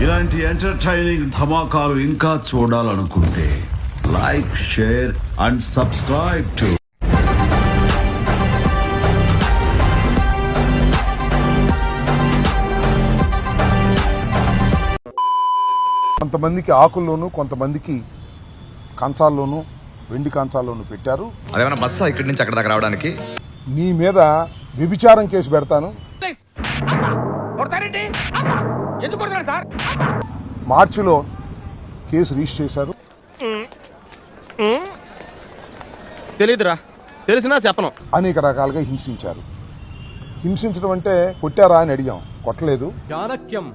ఇలాంటి ఎంటర్టైనింగ్ ధమాకాలు ఇంకా చూడాలనుకుంటే like, share and subscribe to కొంతమందికి ఆకుల్లోనూ, కొంతమందికి కంచాల్లోనూ, వెండి కంచాల్లోనూ పెట్టారు. అదేమన్నా బస్సా ఇక్కడి నుంచి అక్కడ దాకా రావడానికి? నీ మీద వ్యభిచారం కేసు పెడతాను. మార్చిలో కేసు రిజిస్టర్ చేశారు. తెలీదురా, తెలిసినా చెప్పను. అనేక రకాలుగా హింసించారు. హింసించడం అంటే కొట్టారా అని అడిగాం, కొట్టలేదు. చాణక్యం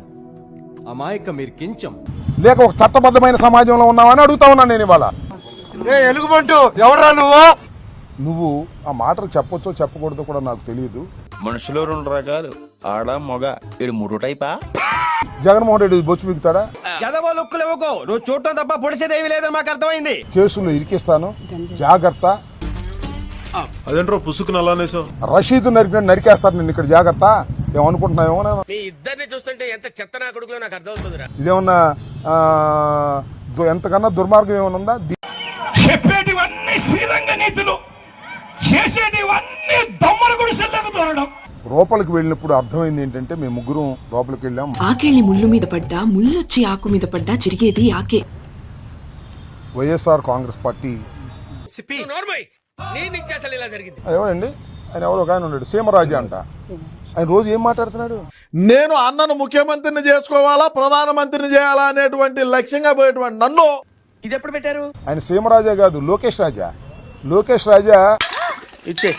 అమాయక మీరు కించం లేక ఒక చట్టబద్ధమైన సమాజంలో ఉన్నావని అడుగుతా ఉన్నాను నేను ఇవాళ. ఎలుగుబంటు ఎవరా నువ్వు ఆ మాటలు చెప్పొచ్చో చెప్పకూడదో కూడా నాకు తెలియదు. మనుషులు 2 రకాలు, ఆడ మగ. ఇది 3 టైపా? జగన్మోహన్ రెడ్డి బొచ్చు బిగుతాడా? నువ్వు చూడటం తప్ప పొడిసేదేవి లేదని మాకు అర్థమైంది. కేసుల్లో ఇరికిస్తాను, జాగ్రత్త. అదేంట్రో పుసుకుని అలానేసో రషీద్ నరికేస్తారు నిన్ను, ఇక్కడ జాగ్రత్త. ఏమనుకుంటున్నావేమో? మీ ఇద్దరిని చూస్తుంటే ఎంత చెత్త నా కొడుకులో నాకు అర్థమవుతుందిరా. ఇదేమన్నా ఎంతకన్నా దుర్మార్గం ఏమైనా ఉందా? చెప్పేటివన్నీ శ్రీరంగ నీతులు, చేసేటివన్నీ దొమ్మల గుడిసెల్లోకి దూరడం. లోపలికి వెళ్ళినప్పుడు అర్థమైంది ఏంటంటే, మేము ముగ్గురం లోపలికి వెళ్ళాం. ఆకెళ్ళి ముళ్ళు మీద పడ్డా, ముళ్ళొచ్చి ఆకు మీద పడ్డా చిరిగేది ఆకే. వైఎస్ఆర్ కాంగ్రెస్ పార్టీ ఎవరండి ఆయన? ఎవరో ఒక ఆయన ఉన్నాడు, సీమరాజు అంట. ఆయన రోజు ఏం మాట్లాడుతున్నాడు? నేను అన్నను ముఖ్యమంత్రిని చేసుకోవాలా, ప్రధానమంత్రిని చేయాలా అనేటువంటి లక్ష్యంగా పోయేటువంటి నన్ను ఇది ఎప్పుడు పెట్టారు? ఆయన సీమరాజా కాదు, లోకేష్ రాజా. లోకేష్ రాజా ఇచ్చే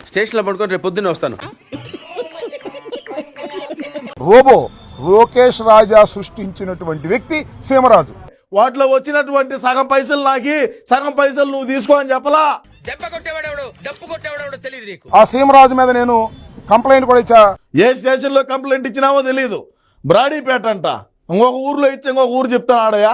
స్టేషన్ లో పడుకొని రేపు పొద్దున్నే వస్తాను. రోబో లోకేష్ రాజా సృష్టించినటువంటి వ్యక్తి సీమరాజు. వాటిలో వచ్చినటువంటి సగం పైసలు నాకి, సగం పైసలు నువ్వు తీసుకో అని చెప్పలా. దెబ్బ కొట్టేవాడెవడు, డప్పు కొట్టేవాడెవడో తెలియదు నీకు. ఆ సీమరాజు మీద నేను కంప్లైంట్ కూడా ఇచ్చా. ఏ స్టేషన్ లో కంప్లైంట్ ఇచ్చినావో తెలియదు. బ్రాడీపేట అంట, ఇంకొక ఊర్లో ఇచ్చి ఇంకొక ఊరు చెప్తాను ఆడయా.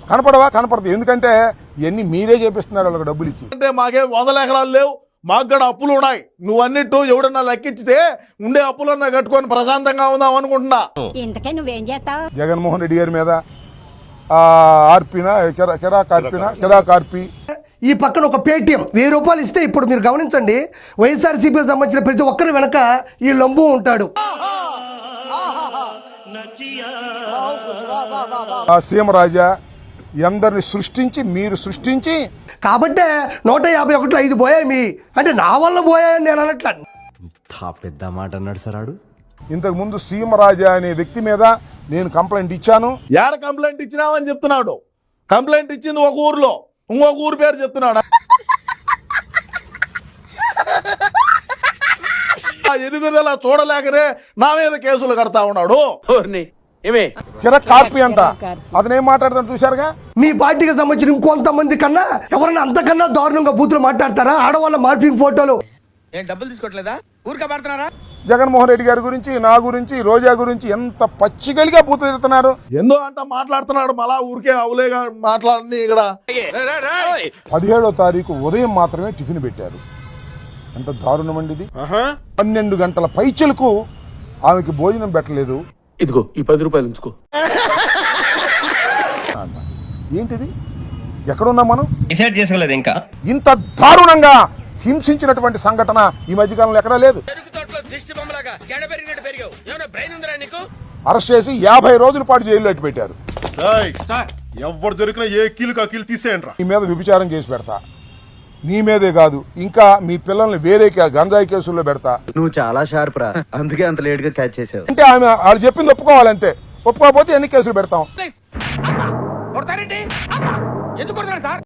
కనపడవా? కనపడదు. ఎందుకంటే ఇవన్నీ మీరే చేపిస్తున్నారు వాళ్ళకి డబ్బులు ఇచ్చి. అంటే మాకేం 100 ఎకరాలు లేవు, మాకు కూడా అప్పులు ఉన్నాయి. నువ్వు అన్నిట్టు ఎవడన్నా లెక్కించితే ఉండే అప్పులన్నా కట్టుకొని ప్రశాంతంగా ఉందాం అనుకుంటున్నా. ఇంతకే నువ్వేం చేస్తావు? జగన్మోహన్ రెడ్డి గారి మీద కిరాకార్పి. ఈ పక్కన ఒక పేటిఎం 1000 రూపాయలు ఇస్తే, ఇప్పుడు మీరు గమనించండి, వైఎస్ఆర్సీపీకి సంబంధించిన ప్రతి ఒక్కరి వెనక ఈ లంబు ఉంటాడు. సీమరాజా అందరిని సృష్టించి, మీరు సృష్టించి కాబట్టే 151లో 5 పోయాయి మీ, అంటే నా వల్ల పోయాయని నేను అనట్లా. పెద్ద మాట అన్నాడు సరాడు. ఇంతకు ముందు సీమరాజా అనే వ్యక్తి మీద నేను కంప్లైంట్ ఇచ్చాను. ఏడ కంప్లైంట్ ఇచ్చినావని చెప్తున్నాడు. కంప్లైంట్ ఇచ్చింది ఒక ఊర్లో, ఇంకొక ఊరు పేరు చెప్తున్నాడు. ఎదుగుదల చూడలేకనే నా మీద కేసులు కడతా ఉన్నాడు. కిరాకార్పి అంట, అతనేం మాట్లాడతాడు చూశారుగా. మీ పార్టీకి సంబంధించిన ఇంకొంతమంది కన్నా ఎవరన్నా అంతకన్నా దారుణంగా బూతులు మాట్లాడతారా? ఆడవాళ్ళ మార్పింగ్ ఫోటోలు. ఏం డబ్బులు తీసుకోవట్లేదా? ఊరికే పడుతున్నారా? జగన్మోహన్ రెడ్డి గారి గురించి, నా గురించి, రోజా గురించి ఎంత పచ్చిగలిగా బూతులు తిడుతున్నారు. ఎందో అంట మాట్లాడుతున్నాడు, మళ్ళా ఊరికే అవులేగా మాట్లాడి. ఇక్కడ 17వ తారీఖు ఉదయం మాత్రమే టిఫిన్ పెట్టారు. ఎంత దారుణం అండి ఇది. 12 గంటల పైచలకు ఆమెకి భోజనం పెట్టలేదు. ఇదిగో ఈ 10 రూపాయలు ఉంచుకో. ఏంటిది? ఎక్కడున్నాం మనం? డిసైడ్ చేసుకోలేదు ఇంకా. ఇంత దారుణంగా హింసించినటువంటి సంఘటన ఈ మధ్యకాలంలో ఎక్కడా లేదు. అరెస్ట్ చేసి 50 రోజుల పాటు జైల్లో అట్టి పెట్టారు. ఎవరు దొరికినా ఏ కీలుకు ఆ కీలు తీసేయండి. నీ మీద వ్యభిచారం కేసు పెడతా, నీ మీదే కాదు ఇంకా మీ పిల్లల్ని వేరే గంజాయి కేసుల్లో పెడతా. నువ్వు చాలా షార్ప్ రా, అందుకే అంత లేట్ గా క్యాచ్ చేసావు. అంటే ఆమె వాళ్ళు చెప్పింది ఒప్పుకోవాలంతే. ఒప్పుకోకపోతే ఎన్ని కేసులు పెడతాం. ఎందుకు సార్?